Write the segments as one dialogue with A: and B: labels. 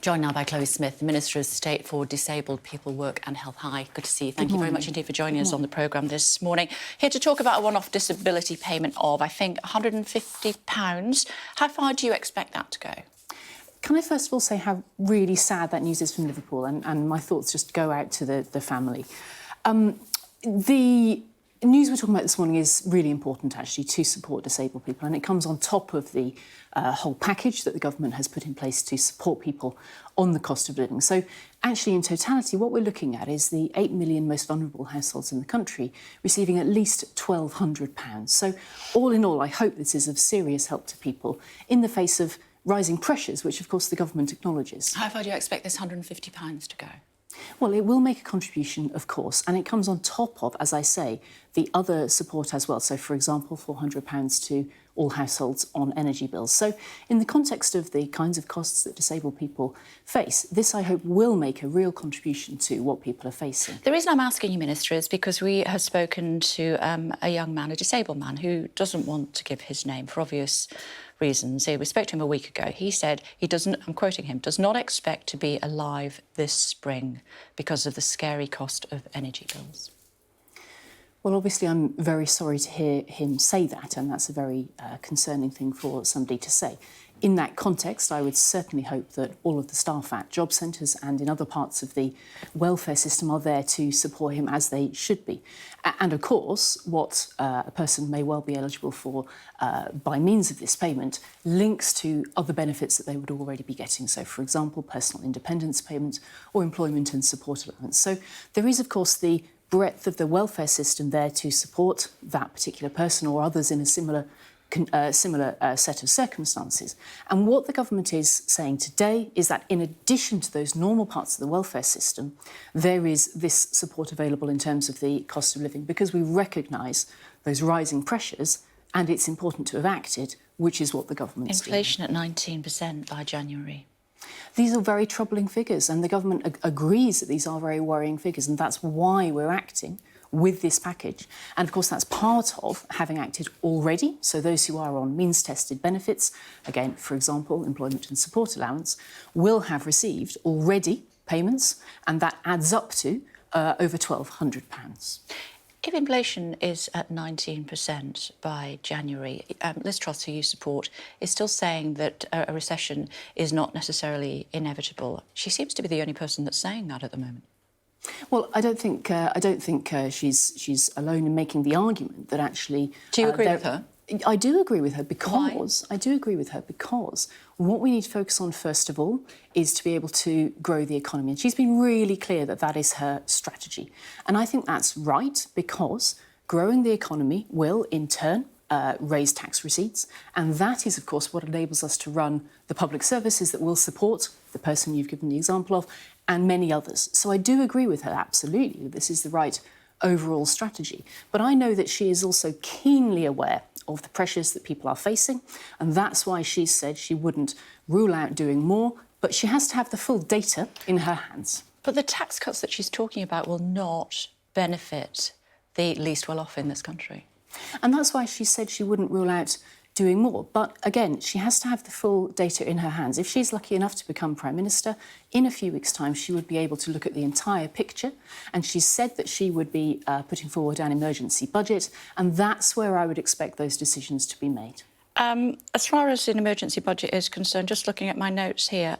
A: Joined now by Chloe Smith, the Minister of State for Disabled People, Work and Health. Hi, good to see you. Thank you very much indeed for joining us on the programme this morning. Here to talk about a one-off disability payment of, I think, £150. How far do you expect that to go?
B: Can I first of all say how really sad that news is from Liverpool, and my thoughts just go out to the family. The news we're talking about this morning is really important, actually, to support disabled people, and it comes on top of the whole package that the government has put in place to support people on the cost of living. So, actually, in totality, what we're looking at is the 8 million most vulnerable households in the country receiving at least £1,200. So, all in all, I hope this is of serious help to people in the face of rising pressures, which, of course, the government acknowledges.
A: How far do you expect this £150 to go?
B: Well, it will make a contribution, of course, and it comes on top of, as I say, the other support as well. So, for example, £400 to all households on energy bills. So, in the context of the kinds of costs that disabled people face, this, I hope, will make a real contribution to what people are facing.
A: The reason I'm asking you, Minister, is because we have spoken to a young man, a disabled man, who doesn't want to give his name for obvious reasons. We spoke to him a week ago. He said he doesn't, I'm quoting him, does not expect to be alive this spring because of the scary cost of energy bills.
B: Well, obviously, I'm very sorry to hear him say that, and that's a very concerning thing for somebody to say. In that context, I would certainly hope that all of the staff at job centres and in other parts of the welfare system are there to support him as they should be. And, of course, what a person may well be eligible for by means of this payment links to other benefits that they would already be getting. So, for example, personal independence payment or employment and support allowance. So there is, of course, the breadth of the welfare system there to support that particular person or others in a similar set of circumstances. And what the government is saying today is that in addition to those normal parts of the welfare system, there is this support available in terms of the cost of living, because we recognise those rising pressures and it's important to have acted, which is what the government's doing.
A: Inflation at 19% by January.
B: These are very troubling figures, and the government agrees that these are very worrying figures, and that's why we're acting with this package. And, of course, that's part of having acted already. So those who are on means-tested benefits, again, for example, employment and support allowance, will have received already payments, and that adds up to over £1,200.
A: If inflation is at 19% by January, Liz Truss, who you support, is still saying that a recession is not necessarily inevitable. She seems to be the only person that's saying that at the moment.
B: Well, I don't think she's alone in making the argument that actually.
A: Do you agree with her?
B: I do agree with her
A: because...
B: Why? I do agree with her because what we need to focus on, first of all, is to be able to grow the economy. And she's been really clear that that is her strategy. And I think that's right, because growing the economy will, in turn, raise tax receipts. And that is, of course, what enables us to run the public services that will support the person you've given the example of and many others. So I do agree with her, absolutely, that this is the right overall strategy. But I know that she is also keenly aware of the pressures that people are facing, and that's why she said she wouldn't rule out doing more, but she has to have the full data in her hands.
A: But the tax cuts that she's talking about will not benefit the least well-off in this country.
B: And that's why she said she wouldn't rule out doing more. But again, she has to have the full data in her hands. If she's lucky enough to become Prime Minister, in a few weeks' time, she would be able to look at the entire picture. And she said that she would be putting forward an emergency budget. And that's where I would expect those decisions to be made.
A: As far as an emergency budget is concerned, just looking at my notes here,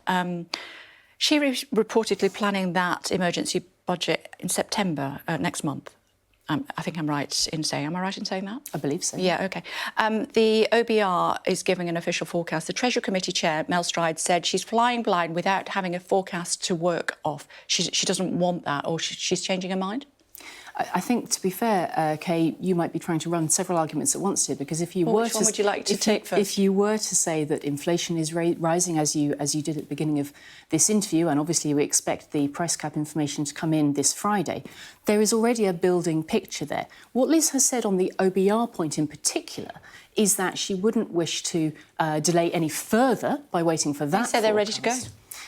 A: she reportedly planning that emergency budget in September next month. I think I'm right in saying... Am I right in saying that?
B: I believe so.
A: Yeah, OK. The OBR is giving an official forecast. The Treasury Committee Chair, Mel Stride, said she's flying blind without having a forecast to work off. She doesn't want that, or she's changing her mind?
B: I think, to be fair, Kay, you might be trying to run several arguments at once here, because if you were
A: which one would you like to take first?
B: If you were to say that inflation is rising, as you did at the beginning of this interview, and obviously we expect the price cap information to come in this Friday, there is already a building picture there. What Liz has said on the OBR point in particular is that she wouldn't wish to delay any further by waiting for that.
A: They say they're ready to go.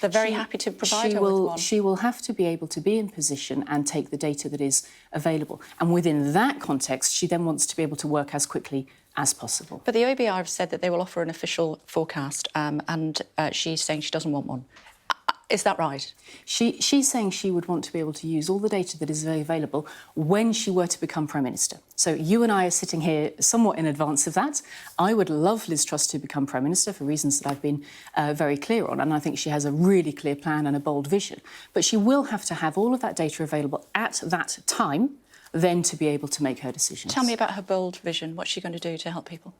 A: They're very happy to provide her with one.
B: She will have to be able to be in position and take the data that is available. And within that context, she then wants to be able to work as quickly as possible.
A: But the OBR have said that they will offer an official forecast, and she's saying she doesn't want one. Is that right?
B: She's saying she would want to be able to use all the data that is available when she were to become Prime Minister. So you and I are sitting here somewhat in advance of that. I would love Liz Truss to become Prime Minister for reasons that I've been very clear on, and I think she has a really clear plan and a bold vision. But she will have to have all of that data available at that time, then to be able to make her decisions.
A: Tell me about her bold vision. What's she going to do to help people?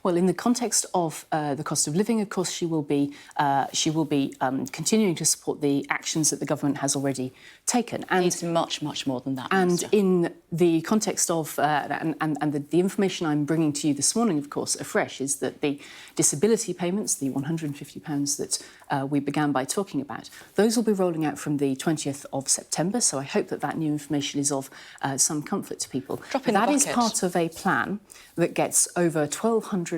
B: Well, in the context of the cost of living, of course, she will be continuing to support the actions that the government has already taken. And
A: it's much, much more than that.
B: And
A: Minister.
B: in the context of the information I'm bringing to you this morning, of course, afresh, is that the disability payments, the £150 that we began by talking about, those will be rolling out from the 20th of September. So I hope that that new information is of some comfort to people.
A: That
B: is part of a plan that gets over £1,200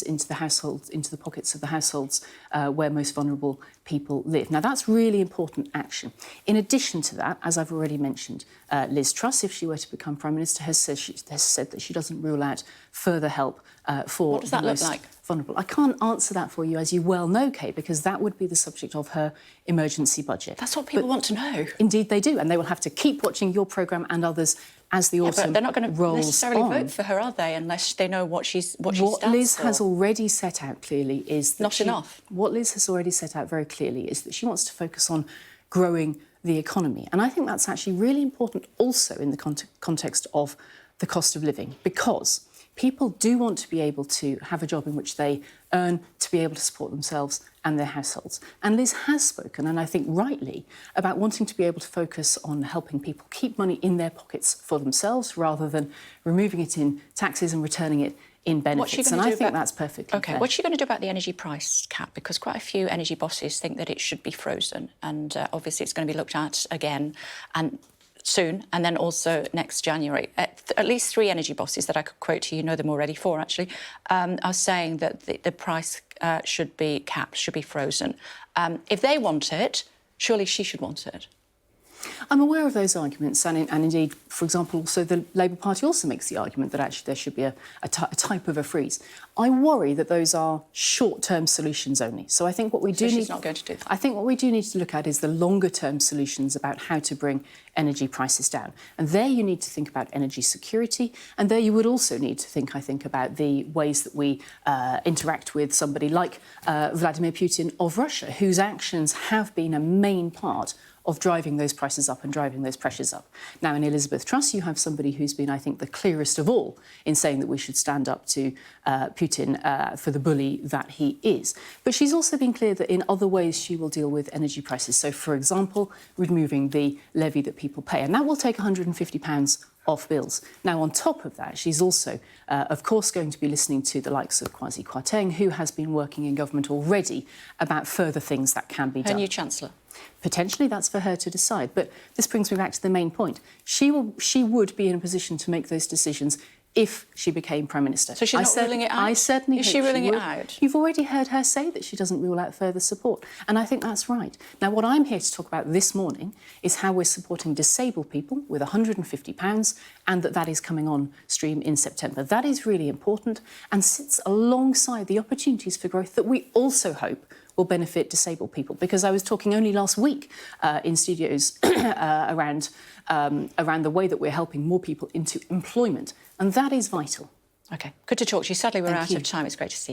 B: into the households, into the pockets of the households where most vulnerable people live. Now, that's really important action. In addition to that, as I've already mentioned, Liz Truss, if she were to become Prime Minister, has said that she doesn't rule out further help for
A: what does that
B: the
A: look
B: most
A: like?
B: vulnerable. I can't answer that for you, as you well know, Kate, because that would be the subject of her emergency budget.
A: That's what people want to know.
B: Indeed, they do, and they will have to keep watching your programme and others as the autumn rolls on.
A: But they're not going to necessarily vote for her, are they, unless they know what she stands for?
B: What Liz has already set out clearly is that
A: not enough.
B: What Liz has already set out very clearly is that she wants to focus on growing the economy. And I think that's actually really important also in the context of the cost of living, because people do want to be able to have a job in which they earn to be able to support themselves and their households. And Liz has spoken, and I think rightly, about wanting to be able to focus on helping people keep money in their pockets for themselves rather than removing it in taxes and returning it in benefits. And I think that's perfectly fair.
A: What's she going to do about the energy price cap? Because quite a few energy bosses think that it should be frozen, and obviously it's going to be looked at again and soon, and then also next January. At least 3 energy bosses that I could quote to you, know them already, 4 actually, are saying that the price should be capped, should be frozen. If they want it, surely she should want it.
B: I'm aware of those arguments, and indeed, for example, also the Labour Party also makes the argument that actually there should be a type of a freeze. I worry that those are short-term solutions only. So I think what we do
A: she's not going to do that.
B: I think what we do need to look at is the longer-term solutions about how to bring energy prices down. And there you need to think about energy security, and there you would also need to think, I think, about the ways that we interact with somebody like Vladimir Putin of Russia, whose actions have been a main part of driving those prices up and driving those pressures up. Now, in Elizabeth Truss, you have somebody who's been, I think, the clearest of all in saying that we should stand up to Putin for the bully that he is. But she's also been clear that in other ways she will deal with energy prices. So, for example, removing the levy that people pay. And that will take £150 off bills. Now, on top of that, she's also, of course, going to be listening to the likes of Kwasi Kwarteng, who has been working in government already about further things that can be done.
A: Her new Chancellor.
B: Potentially, that's for her to decide. But this brings me back to the main point. She would be in a position to make those decisions if she became Prime Minister.
A: So she's not ruling it out?
B: I certainly
A: Is
B: hope
A: she ruling
B: would.
A: it out?
B: You've already heard her say that she doesn't rule out further support. And I think that's right. Now, what I'm here to talk about this morning is how we're supporting disabled people with £150 and that is coming on stream in September. That is really important and sits alongside the opportunities for growth that we also hope will benefit disabled people. Because I was talking only last week in studios around the way that we're helping more people into employment. And that is vital.
A: OK, good to talk to you. Sadly, we're
B: Thank
A: out
B: you.
A: of time. It's great to see you.